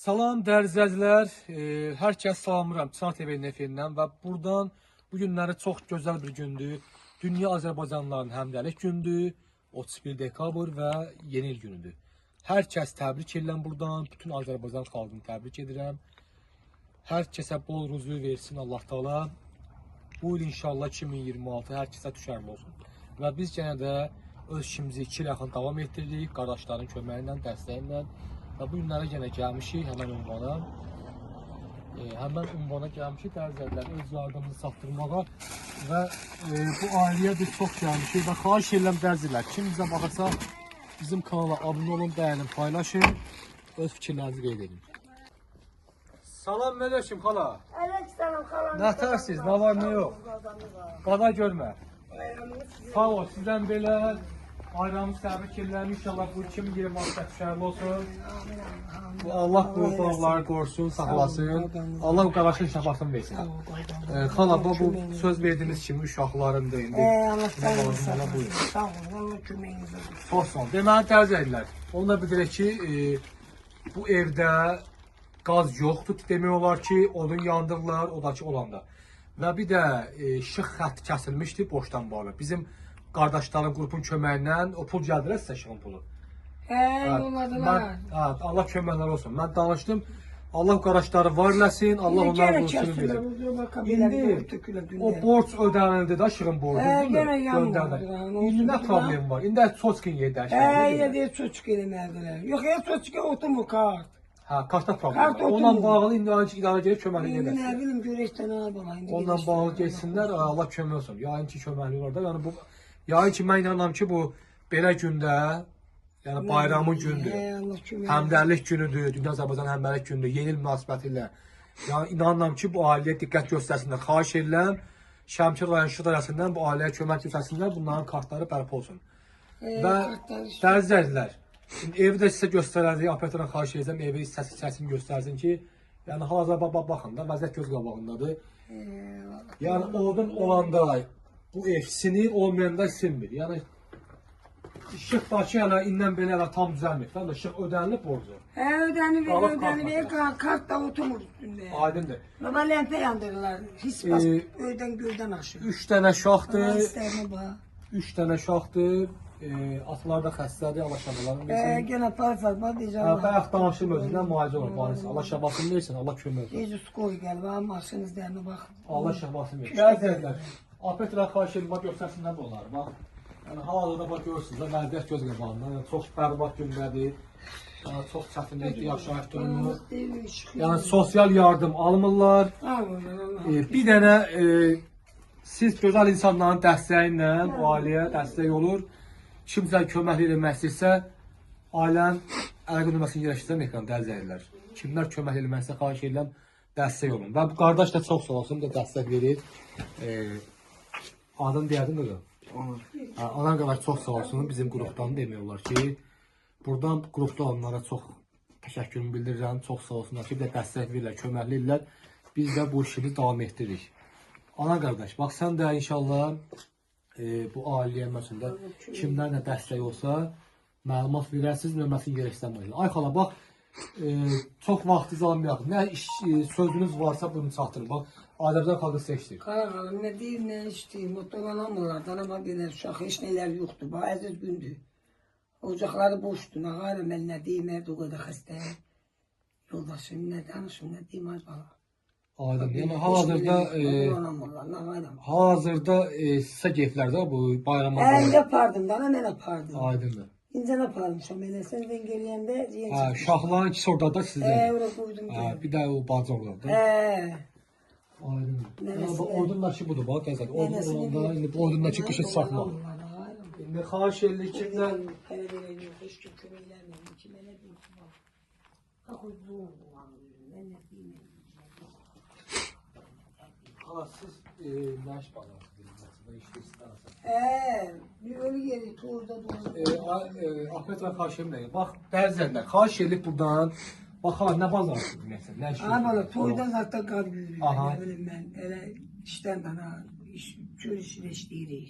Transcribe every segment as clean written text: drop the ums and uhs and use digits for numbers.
Salam dəyərli izləyicilər, hər kəs salamlayıram Çan TV-nin efirindən və buradan bu günləri çox gözəl bir gündür. Dünya Azərbaycanlıların həmrəylik gündür, 31 dekabr və yeni il günüdür. Hər kəs təbrik edirəm buradan, bütün Azərbaycan xalqını təbrik edirəm. Hər kəsə bol ruzu versin Allah Taala. Bu il inşallah 2026 hər kəsə düşərli olsun. Və biz yenə də öz işimizi 2 il yaxın davam etdiririk, qardaşların köməyi ilə, dəstəyi ilə. Və bu günlərə yenə gəlmişik, həmən ünvana. Həmən ünvana gəlmişik, dəyərli öz yardımımızı çatdırmağa. Və bu ailəyə biz çox gəlmişik və xahiş edirəm dəyərli, kim bizə baxırsa bizim kanala abunə olun, bəyənin, paylaşın, öz fikirlərinizi qeyd edin. Salam Mələkім xala. Aleykümselam xalam. Nə tərsiz, nə var, nə yox? Qada görmə. Sağ ol, sizdən belə bayramı təbrik edirəm. İnşallah bu 2026 düşərli olsun. Allah bu bağları qorusun, saxlasın. Allah bu qardaşın şəfasını versin. Xala, bu söz verdiyiniz kimi uşaqlarındır indi. Allah sağ olsun. Sağ olun, Allah köməyiniz olsun. Çox sağ olun. Deməli, dəyərli izləyicilər, onu da bildirək ki, bu evdə qaz yoxdur. Demək olar ki, odun yandırırlar, odakı olanda. Və bir də işıq xətti kəsilmişdi boşdan bağlı. Bizim qardaşların qrupun köməyi ilə o pul gəldilər sizə işığın pulu. Yolladılar. Allah köməkləri olsun. Mən danışdım. Allah qardaşları var eləsin, Allah onların ruhunu verir. İndi o borc ödənildi də işığın borcu. Yenə Göndərdilər. İndi nə problem var? İndi Soçkin yedər. Yediyə çoçuk eləmədilər. Yox, ya çoçuk oturmur kart. Hə, kartda problem var. Onunla bağlı indi idarə gedib köməkli İndi edəsin. nə bilim, görək də nə bala. Onunla bağlı geçsinlər, Allah kömək olsun. Yayın ki köməkli var da. Yəni bu yayın ki mən inanıram ki bu belə gündə, yəni bayramın gündür. Həmdərlik günüdür, Dünya Azərbaycan həmdərlik günüdür, yeni il münasibəti ilə. Yəni inanıram ki bu ailəyə diqqət göstərsinlər. Xahiş edirəm Şəmkir rayon Şuşa dairəsindən bu ailəyə kömək göstərsinlər, bunların kartları bərpa olsun. Və dəyərli izləyicilər, evi də sizə göstərəcək, operatordan xahiş edəcəm, evi səsini göstərsin ki, yəni hal-hazırda baxın da, vəziyyət göz qabağındadır. Yəni odun olanda bu ev sinir, olmayanda sinmir. Yəni işıqdakı hələ indən belə hələ tam düzəlmir. Tam da işıq ödənilib borcu. Ödənilib, kart da oturmur üstündə. Aydındır. Baba ləmpə yandırırlar, hiç bas, göydən aşır. 3 dənə şaxdır. İstəyinə bax. 3 dənə şaxdır. Atlar da xəstədir, Allah şəfalarını versin. Yenə parfar var, deyəcəm. Bayaq danışım özündən müalicə olur, valisi. Allah şəfasını versin, Allah kömək olsun. Necə skoy gəl, var, maşın izlərinə bax. Allah şəfasını versin. Gəzdirlər. Operatorlar xahiş edim, bax göstərsinlər bunlar, bax. Yəni hal-hazırda bax görürsünüz, vəziyyət göz qabağında. Yəni çox bərbad gündədir. Yəni çox çətinlikdir, yaşayış durumunu. Yəni sosial yardım almırlar. Bir dənə siz gözəl insanların dəstəyi ilə bu ailəyə dəstək olur. Kimsə köməkli eləmək istəyirsə, ailən əlaqə nömrəsini yerləşdirəm ekranda əzəllər. Kimlər kömək eləməksə xahiş edirəm dəstək olun. Və bu qardaş da çox sağ olsun da dəstək verir. Adını deyərdin qızı? Anan qardaş çox sağ olsun bizim qrupdan demək olar ki, buradan qrupda onlara çox təşəkkürümü bildirirəm. Çox sağ olsunlar ki, bir də dəstək verirlər, köməkli edirlər. Biz də bu işimizi davam etdiririk. Ana qardaş, bax sən də inşallah bu ailəyə məsələn kimlərlə dəstək olsa məlumat verərsiniz, nömrəsini yerləşdirməlisiniz. Ay xala bax, çox vaxtınızı almayaq. Nə sözünüz varsa bunu çatdırın. Bax, Azərbaycan xalqı seçdir. Qaraxalım, nə deyir, nə işdir, motorlanamırlar, danama belə uşaq, heç nələr yoxdur. Bax, əziz gündür. Ocaqları boşdur, nə qarım, mən nə deyim, o qədər xəstə. Yoldaşım, nə danışım, nə deyim, ay bala. Aydın. Yəni hazırda sizə keyflərdə bu bayrama. İncə apardım da, mən apardım. Aydındır. İncə aparmışam, elə sən zəng eləyəndə şaxların ikisi orada da sizdə. Ora qoydum. Bir də o bacı orada. Aydın. Ordunlar ki budur, bax qəzəl. Ordunlar indi bu ordundakı qışı saxla. İndi xahiş edirik ki də heç kim köməkləmir ki, mənə deyim ki, bax. Bax, bu mən nə deyim. siz nə iş bağlarsınız? Bir ölü yeri orada durur. Operatorlar xahiş edirəm. Bax, bəzənlər xahiş edib buradan. Bax, nə bazarsınız məsələn? Nə iş? Ay bala, toydan zaten qar yürüyür. Nə bilim mən, elə işdən dana, çöl işlə işləyirik.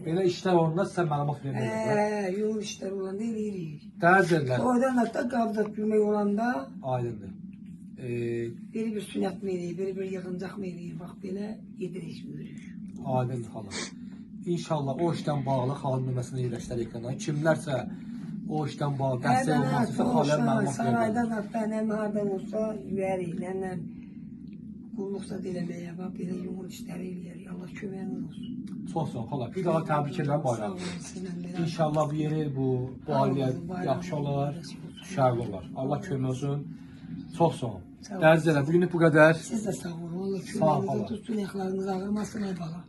Belə işlər olanda sizə məlumat verməyəcəklər. Yol işlər olanda eləyirik. Bəzənlər. Toydan zaten qabda gülmək olanda. Aydındır. E, Bir sünnet meyliyi, bir yığıncaq meyliyi. Bax belə yedirik, yürüyük. Aydın xala. İnşallah o işdən bağlı xalın nömrəsini yerləşdirər ekrana. Kimlərsə o işdən bağlı dəstək olmaq üçün xaləyə məlumat Sarayda verir. da bənem harda olsa yüyərik. Nənə qulluqsa diləməyə, bax belə yumur işləri eləyərik. Allah köməyiniz olsun. Çox sağ ol xala. Bir daha təbrik edirəm Sağ bayram. olun, sizlə belə. İnşallah bu yeri, bu ailə yaxşı olar, şərli olar. Allah kömək olsun. Çox sağ ol. Sağ ol. Dərzələ, bugünlük bu qədər. Siz də sağ olun. Allah Sağ ol, köməyinizi xala. tutsun, ayaqlarınız ağrımasın ay bala.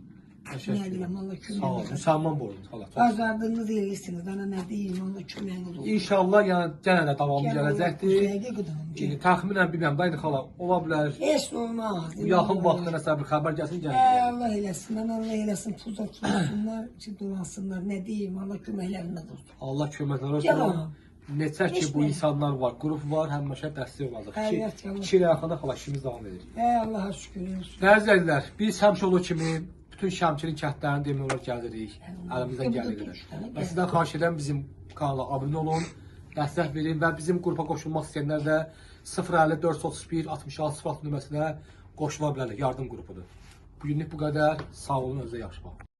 Təşəkkür Nə deyirəm, Allah Sağ ol. köməyinizi. Müsəlman boyunuz xala. Çox sağ ol. Azardığınız eləyirsiniz. Bana nə deyim, Allah köməyiniz olsun. İnşallah yəni yenə də davamı gələcəkdir. gələcəkdir. Təxminən bilmirəm, dayı xala ola bilər. Heç olmaz. Bu yaxın vaxtda nəsə bir xəbər gəlsin Hə, gələcək. Allah eləsin. Mən Allah eləsin. Pul tutsunlar, ki dolansınlar. Nə deyim, Allah köməklərində olsun. Allah köməklər Yalan. olsun. Neçə ki bu Heç nə. insanlar var, qrup var, həmişə dəstək olacaq. Əlbəttə, Allah. İki ilə yaxında xala işimiz davam edir. Hə, Allaha şükür olsun. Dəyərlilər, biz həmişə olduğu kimi bütün Şəmkirin kəndlərini demək olar gəzirik. Əlimizdən gəldiyi qədər. Və sizdən xahiş edirəm bizim kanala abunə olun, dəstək verin və bizim qrupa qoşulmaq istəyənlər də 050 431 66 0 nömrəsinə qoşula bilərlər. Yardım qrupudur. Bugünlük bu qədər. Sağ olun, özünüzə yaxşı baxın.